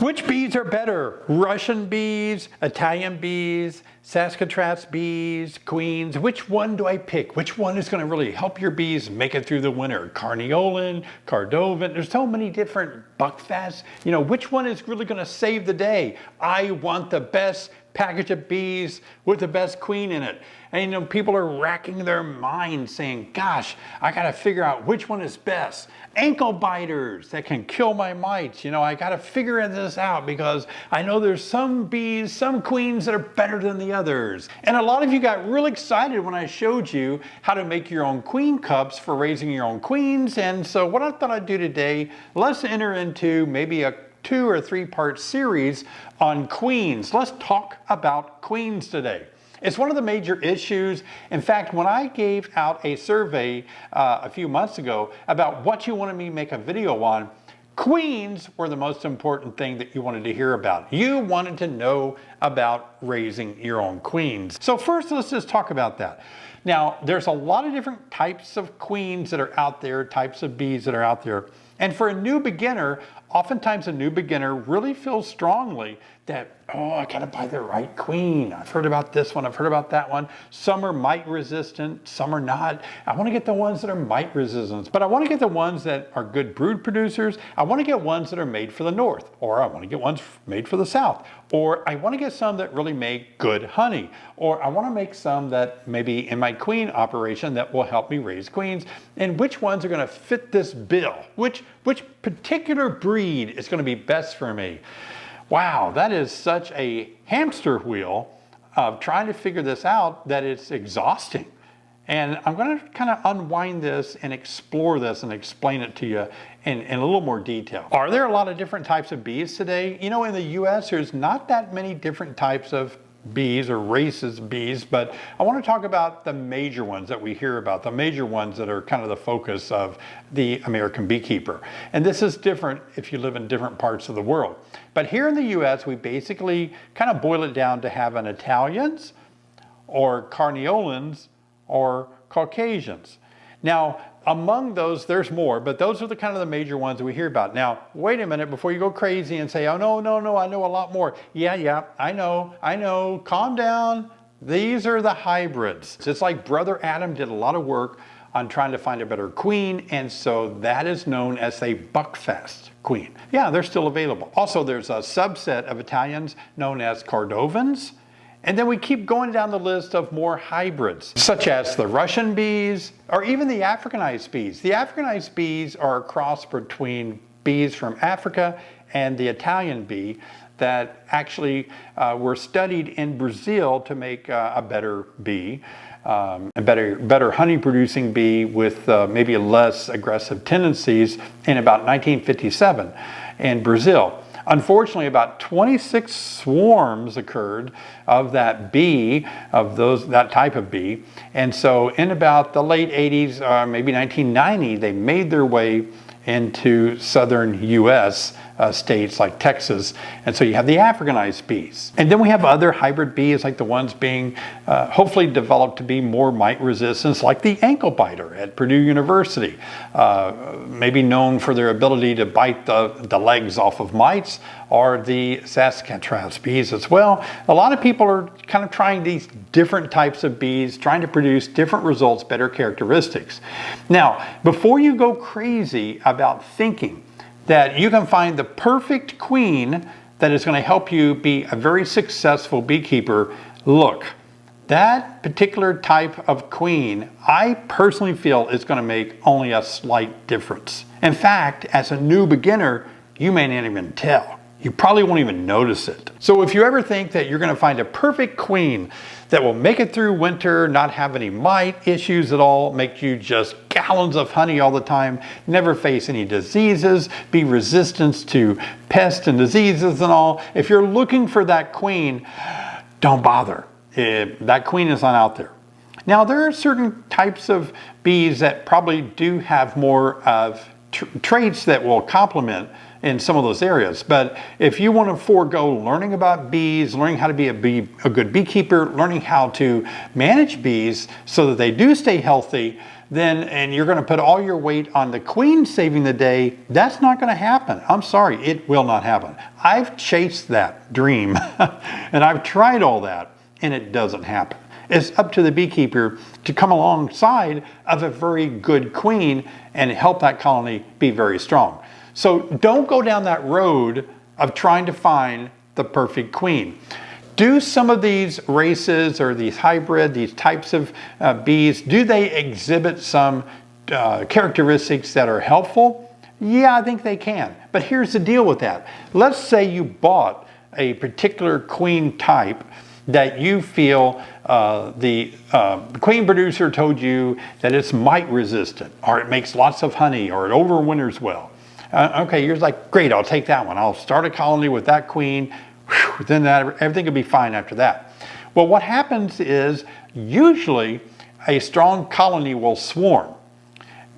Which bees are better? Russian bees, Italian bees, Saskatchewan bees, queens? Which one do I pick? Which one is going to really help your bees make it through the winter? Carniolan, Cordovan, there's so many different buckfast. You know, which one is really going to save the day? I want the best package of bees with the best queen in it. And you know, people are racking their minds saying, gosh, I got to figure out which one is best. Ankle biters that can kill my mites. You know, I got to figure this out because I know there's some bees, some queens that are better than the others. And a lot of you got real excited when I showed you how to make your own queen cups for raising your own queens. And so what I thought I'd do today, let's enter into maybe a 2 or 3 part series on queens. Let's talk about queens today. It's one of the major issues. In fact, when I gave out a survey a few months ago about what you wanted me to make a video on, queens were the most important thing that you wanted to hear about. You wanted to know about raising your own queens. So first, let's just talk about that. Now, there's a lot of different types of queens that are out there, types of bees that are out there. And for a new beginner, oftentimes a new beginner really feels strongly that, oh, I gotta buy the right queen. I've heard about this one, I've heard about that one. Some are mite resistant, some are not. I wanna get the ones that are mite resistant, but I wanna get the ones that are good brood producers. I wanna get ones that are made for the north, or I wanna get ones made for the south, or I wanna get some that really make good honey, or I wanna make some that maybe in my queen operation that will help me raise queens, and which ones are gonna fit this bill? Which particular breed is gonna be best for me? Wow, that is such a hamster wheel of trying to figure this out that it's exhausting. And I'm going to kind of unwind this and explore this and explain it to you in a little more detail. Are there a lot of different types of bees today? You know, in the US, there's not that many different types of bees or races of bees, but I want to talk about the major ones that we hear about, the major ones that are kind of the focus of the American beekeeper. And this is different if you live in different parts of the world. But here in the US, we basically kind of boil it down to having Italians or Carniolans or Caucasians. Now, among those, there's more, but those are the kind of the major ones that we hear about. Now, wait a minute before you go crazy and say, oh, no, I know a lot more. Yeah, I know, calm down. These are the hybrids. It's like Brother Adam did a lot of work on trying to find a better queen, and so that is known as a buckfast queen. Yeah, they're still available. Also, there's a subset of Italians known as Cordovans. And then we keep going down the list of more hybrids, such as the Russian bees, or even the Africanized bees. The Africanized bees are a cross between bees from Africa and the Italian bee that actually were studied in Brazil to make a better bee, a better honey-producing bee with maybe less aggressive tendencies in about 1957 in Brazil. Unfortunately, about 26 swarms occurred of that bee, that type of bee. And so in about the late 80s, maybe 1990, they made their way into southern US states like Texas. And so you have the Africanized bees. And then we have other hybrid bees like the ones being hopefully developed to be more mite resistant, like the ankle biter at Purdue University, maybe known for their ability to bite the legs off of mites, or the Saskatchewan bees as well. A lot of people are kind of trying these different types of bees, trying to produce different results, better characteristics. Now, before you go crazy about thinking that you can find the perfect queen that is going to help you be a very successful beekeeper, look, that particular type of queen, I personally feel is going to make only a slight difference. In fact, as a new beginner, you may not even tell. You probably won't even notice it. So if you ever think that you're going to find a perfect queen that will make it through winter, not have any mite issues at all, make you just gallons of honey all the time, never face any diseases, be resistant to pests and diseases and all, if you're looking for that queen, don't bother. That queen is not out there. Now, there are certain types of bees that probably do have more of traits that will complement in some of those areas. But if you want to forego learning about bees, learning how to be a good beekeeper, learning how to manage bees so that they do stay healthy, then, and you're going to put all your weight on the queen saving the day, that's not going to happen. I'm sorry, it will not happen. I've chased that dream and I've tried all that, and it doesn't happen. It's up to the beekeeper to come alongside of a very good queen and help that colony be very strong. So don't go down that road of trying to find the perfect queen. Do some of these races or these hybrid, these types of bees, do they exhibit some characteristics that are helpful? Yeah, I think they can. But here's the deal with that. Let's say you bought a particular queen type that you feel the queen producer told you that it's mite resistant, or it makes lots of honey, or it overwinters well. Okay, you're like, great, I'll take that one. I'll start a colony with that queen. Whew, then everything will be fine after that. Well, what happens is usually a strong colony will swarm.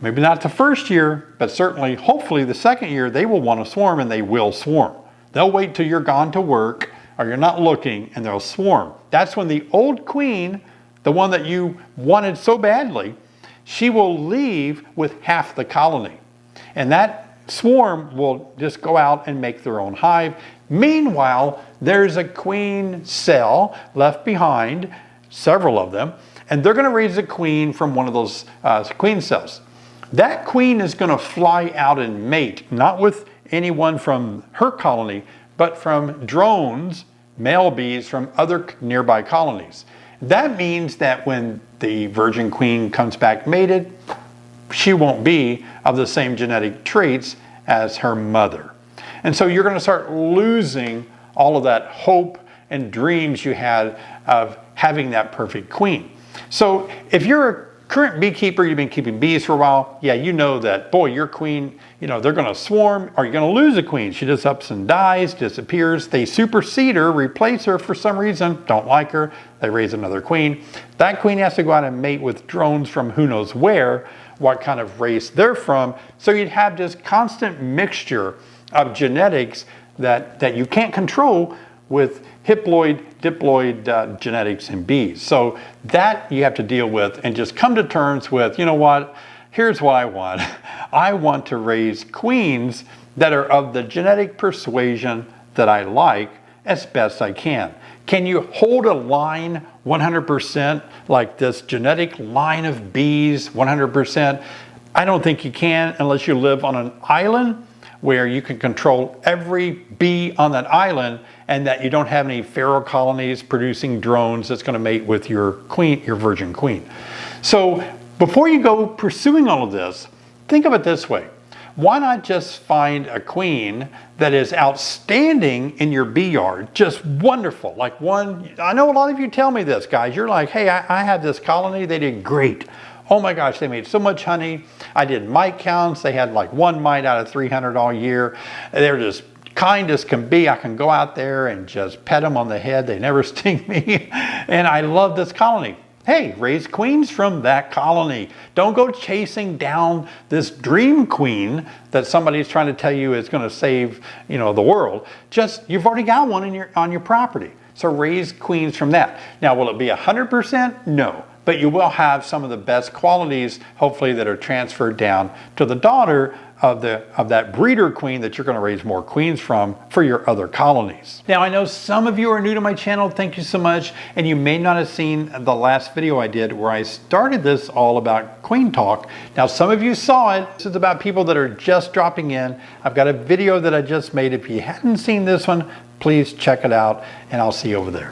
Maybe not the first year, but certainly, hopefully the second year, they will want to swarm, and they will swarm. They'll wait till you're gone to work or you're not looking, and they'll swarm. That's when the old queen, the one that you wanted so badly, she will leave with half the colony. And that swarm will just go out and make their own hive. Meanwhile, there's a queen cell left behind, several of them, and they're going to raise a queen from one of those queen cells. That queen is going to fly out and mate, not with anyone from her colony, but from drones, male bees from other nearby colonies. That means that when the virgin queen comes back mated, she won't be of the same genetic traits as her mother. And so you're going to start losing all of that hope and dreams you had of having that perfect queen. So if you're a current beekeeper, you've been keeping bees for a while, yeah, you know that, boy, your queen, you know, they're going to swarm, or you're going to lose a queen. She just ups and dies, disappears. They supersede her, replace her for some reason, don't like her, they raise another queen. That queen has to go out and mate with drones from who knows where, what kind of race they're from. So you'd have this constant mixture of genetics that you can't control with haploid, diploid genetics in bees. So that you have to deal with and just come to terms with, you know what, here's what I want. I want to raise queens that are of the genetic persuasion that I like as best I can. Can you hold a line 100%, like this genetic line of bees 100%? I don't think you can unless you live on an island where you can control every bee on that island, and that you don't have any feral colonies producing drones that's going to mate with your queen, your virgin queen. So before you go pursuing all of this, think of it this way. Why not just find a queen that is outstanding in your bee yard, just wonderful, like one, I know a lot of you tell me this, guys, you're like, hey, I have this colony, they did great. Oh my gosh, they made so much honey. I did mite counts. They had like 1 mite out of 300 all year. They're just kind as can be. I can go out there and just pet them on the head. They never sting me. And I love this colony. Hey, raise queens from that colony. Don't go chasing down this dream queen that somebody's trying to tell you is going to save, you know, the world. Just, you've already got one on your property. So raise queens from that. Now, will it be 100%? No. But you will have some of the best qualities, hopefully, that are transferred down to the daughter of that breeder queen that you're going to raise more queens from for your other colonies. Now, I know some of you are new to my channel. Thank you so much. And you may not have seen the last video I did where I started this all about queen talk. Now, some of you saw it. This is about people that are just dropping in. I've got a video that I just made. If you hadn't seen this one, please check it out, and I'll see you over there.